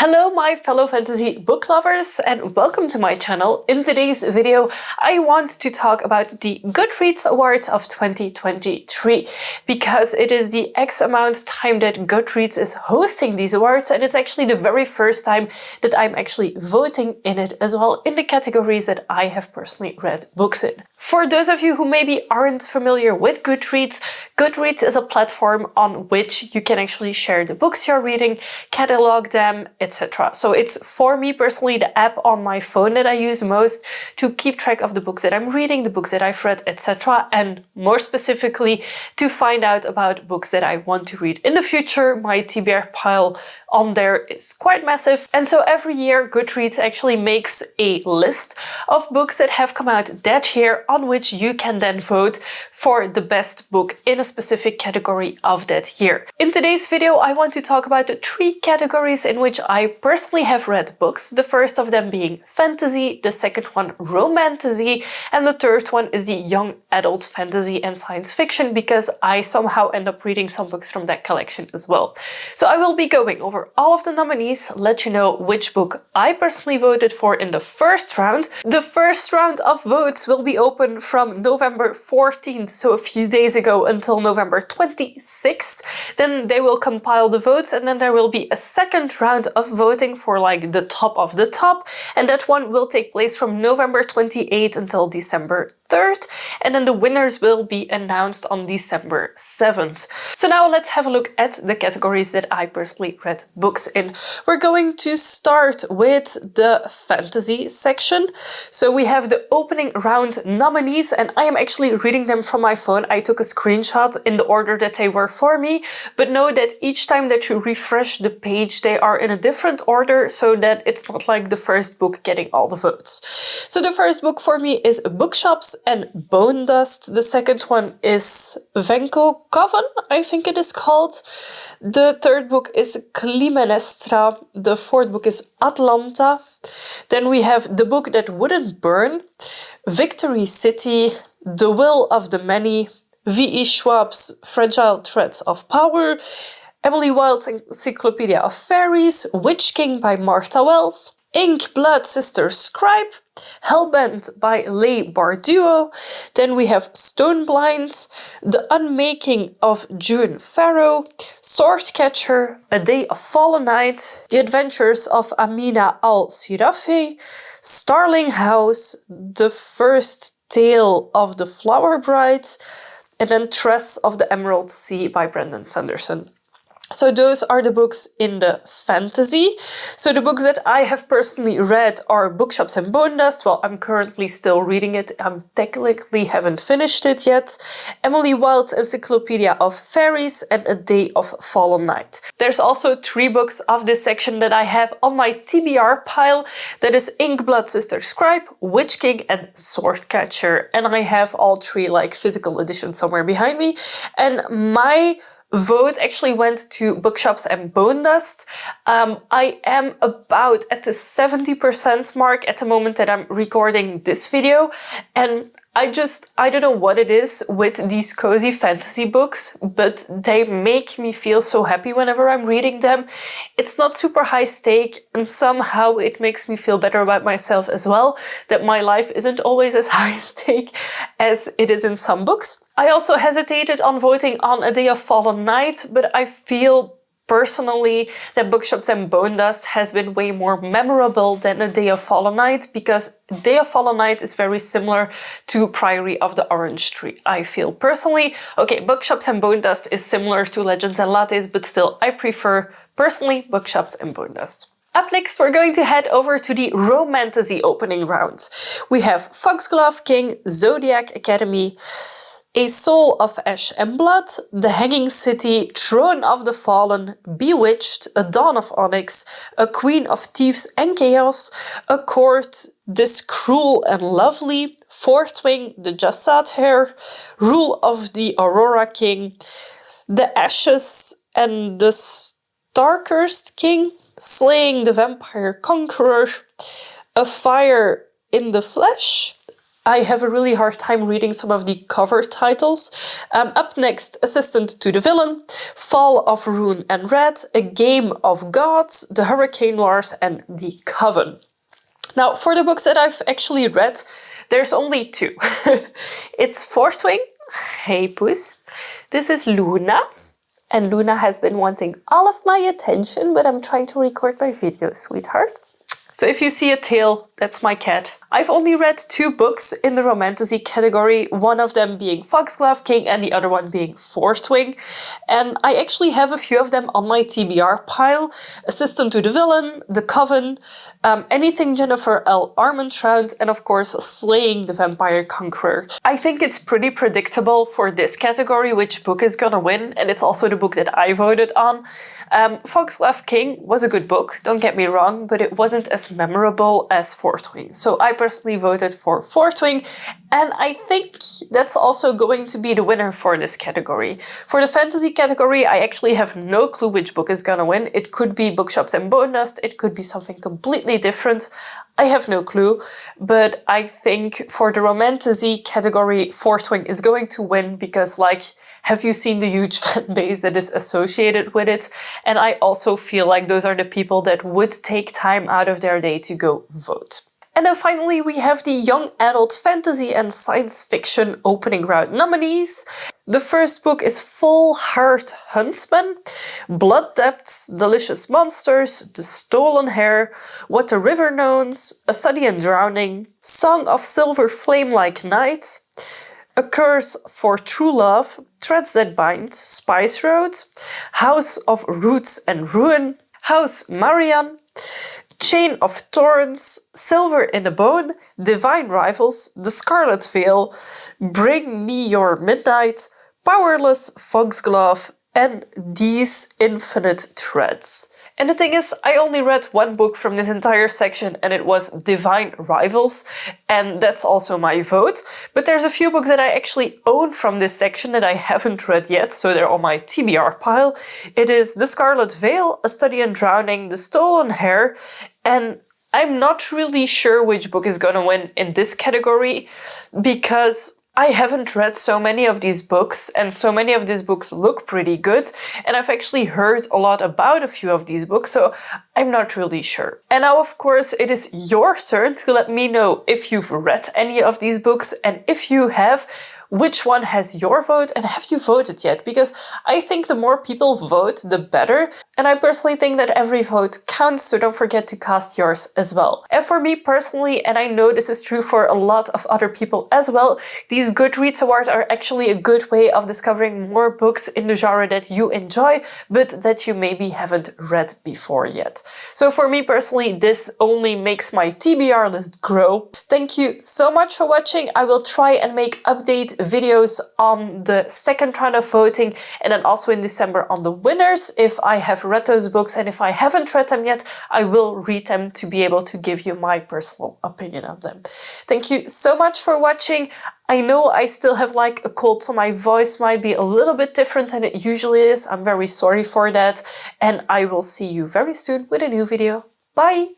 Hello my fellow fantasy book lovers and welcome to my channel. In today's video I want to talk about the Goodreads Awards of 2023 because it is the X amount time that Goodreads is hosting these awards, and it's actually the very first time that I'm actually voting in it as well in the categories that I have personally read books in. For those of you who maybe aren't familiar with Goodreads, Goodreads is a platform on which you can actually share the books you're reading, catalog them, etc. So it's, for me personally, the app on my phone that I use most to keep track of the books that I'm reading, the books that I've read, etc. And more specifically, to find out about books that I want to read in the future. My TBR pile on there is quite massive. And so every year Goodreads actually makes a list of books that have come out that year on which you can then vote for the best book in a specific category of that year. In today's video, I want to talk about the three categories in which I personally have read books. The first of them being fantasy, the second one romantasy, and the third one is the young adult fantasy and science fiction, because I somehow end up reading some books from that collection as well. So I will be going over all of the nominees, let you know which book I personally voted for in the first round. The first round of votes will be open from November 14th, so a few days ago, until November 26th. Then they will compile the votes, and then there will be a second round of voting for like the top of the top, and that one will take place from November 28th until December 3rd, and then the winners will be announced on December 7th. So now let's have a look at the categories that I personally read books in. We're going to start with the fantasy section. So we have the opening round nominees, and I am actually reading them from my phone. I took a screenshot in the order that they were for me, but know that each time that you refresh the page, they are in a different order so that it's not like the first book getting all the votes. So the first book for me is Bookshops and Bone Dust. The second one is Venko Coven, I think it is called. The third book is Climenestra. The fourth book is Atlanta. Then we have The Book That Wouldn't Burn, Victory City, The Will of the Many, V.E. Schwab's Fragile Threads of Power, Emily Wilde's Encyclopedia of Fairies, Witch King by Martha Wells, Ink Blood Sister Scribe, Hellbent by Leigh Bardugo. Then we have Stoneblind, The Unmaking of June Farrow, Swordcatcher, A Day of Fallen Night, The Adventures of Amina al-Sirafi, Starling House, The First Tale of the Flower Bride, and then Tress of the Emerald Sea by Brandon Sanderson. So those are the books in the fantasy. So the books that I have personally read are Bookshops and Bone Dust. Well, I'm currently still reading it. I technically haven't finished it yet. Emily Wilde's Encyclopedia of Fairies and A Day of Fallen Night. There's also three books of this section that I have on my TBR pile. That is Ink Blood Sister Scribe, Witch King, and Swordcatcher. And I have all three like physical editions somewhere behind me. And my vote actually went to Bookshops and Bone Dust. I am about at the 70% mark at the moment that I'm recording this video, and I don't know what it is with these cozy fantasy books, but they make me feel so happy whenever I'm reading them. It's not super high stake, and somehow it makes me feel better about myself as well, that my life isn't always as high stake as it is in some books. I also hesitated on voting on A Day of Fallen Night, but I feel personally that Bookshops and Bone Dust has been way more memorable than A Day of Fallen Night, because Day of Fallen Night is very similar to Priory of the Orange Tree, I feel personally. Okay, Bookshops and Bone Dust is similar to Legends and Lattes, but still I prefer personally Bookshops and Bone Dust. Up next, we're going to head over to the romantasy opening round. We have Foxglove King, Zodiac Academy, A Soul of Ash and Blood, The Hanging City, Throne of the Fallen, Bewitched, A Dawn of Onyx, A Queen of Thieves and Chaos, A Court, This Cruel and Lovely, Fourth Wing, The Jassad Hair, Rule of the Aurora King, The Ashes and the Starcursed King, Slaying the Vampire Conqueror, A Fire in the Flesh, I have a really hard time reading some of the cover titles. Up next, Assistant to the Villain, Fall of Rune and Red, A Game of Gods, The Hurricane Wars, and The Coven. Now, for the books that I've actually read, there's only two. It's Fourth Wing. Hey, Puss. This is Luna. And Luna has been wanting all of my attention, but I'm trying to record my video, sweetheart. So if you see a tail, that's my cat. I've only read two books in the Romantasy category, one of them being Foxglove King and the other one being Fourth Wing. And I actually have a few of them on my TBR pile. Assistant to the Villain, The Coven, anything Jennifer L. Armentrout, and of course Slaying the Vampire Conqueror. I think it's pretty predictable for this category which book is gonna win, and it's also the book that I voted on. Foxglove King was a good book, don't get me wrong, but it wasn't as memorable as Fourth Wing. So I personally voted for Fourth Wing, and I think that's also going to be the winner for this category. For the fantasy category, I actually have no clue which book is gonna win. It could be Bookshops and Bone Dust, it could be something completely different. I have no clue, but I think for the Romantasy category, Fourth Wing is going to win because, like, have you seen the huge fan base that is associated with it? And I also feel like those are the people that would take time out of their day to go vote. And then finally we have the Young Adult Fantasy and Science Fiction opening round nominees. The first book is Full Heart Huntsman, Blood Depths, Delicious Monsters, The Stolen Hair, What the River Knows, A Study in Drowning, Song of Silver Flame Like Night, A Curse for True Love, Threads That Bind, Spice Road, House of Roots and Ruin, House Marian, Chain of Thorns, Silver in a Bone, Divine Rivals, The Scarlet Veil, Bring Me Your Midnight, Powerless Foxglove, and These Infinite Threads. And the thing is, I only read one book from this entire section and it was Divine Rivals, and that's also my vote. But there's a few books that I actually own from this section that I haven't read yet, so they're on my TBR pile. It is The Scarlet Veil, A Study in Drowning, The Stolen Hair, and I'm not really sure which book is gonna win in this category because I haven't read so many of these books, and so many of these books look pretty good, and I've actually heard a lot about a few of these books, so I'm not really sure. And now, of course, it is your turn to let me know if you've read any of these books, and if you have, which one has your vote, and have you voted yet? Because I think the more people vote, the better. And I personally think that every vote counts, so don't forget to cast yours as well. And for me personally, and I know this is true for a lot of other people as well, these Goodreads awards are actually a good way of discovering more books in the genre that you enjoy, but that you maybe haven't read before yet. So for me personally, this only makes my TBR list grow. Thank you so much for watching. I will try and make update videos on the second round of voting, and then also in December on the winners if I have read those books, and if I haven't read them yet, I will read them to be able to give you my personal opinion on them. Thank you so much for watching. I know I still have like a cold, so my voice might be a little bit different than it usually is. I'm very sorry for that, and I will see you very soon with a new video. Bye!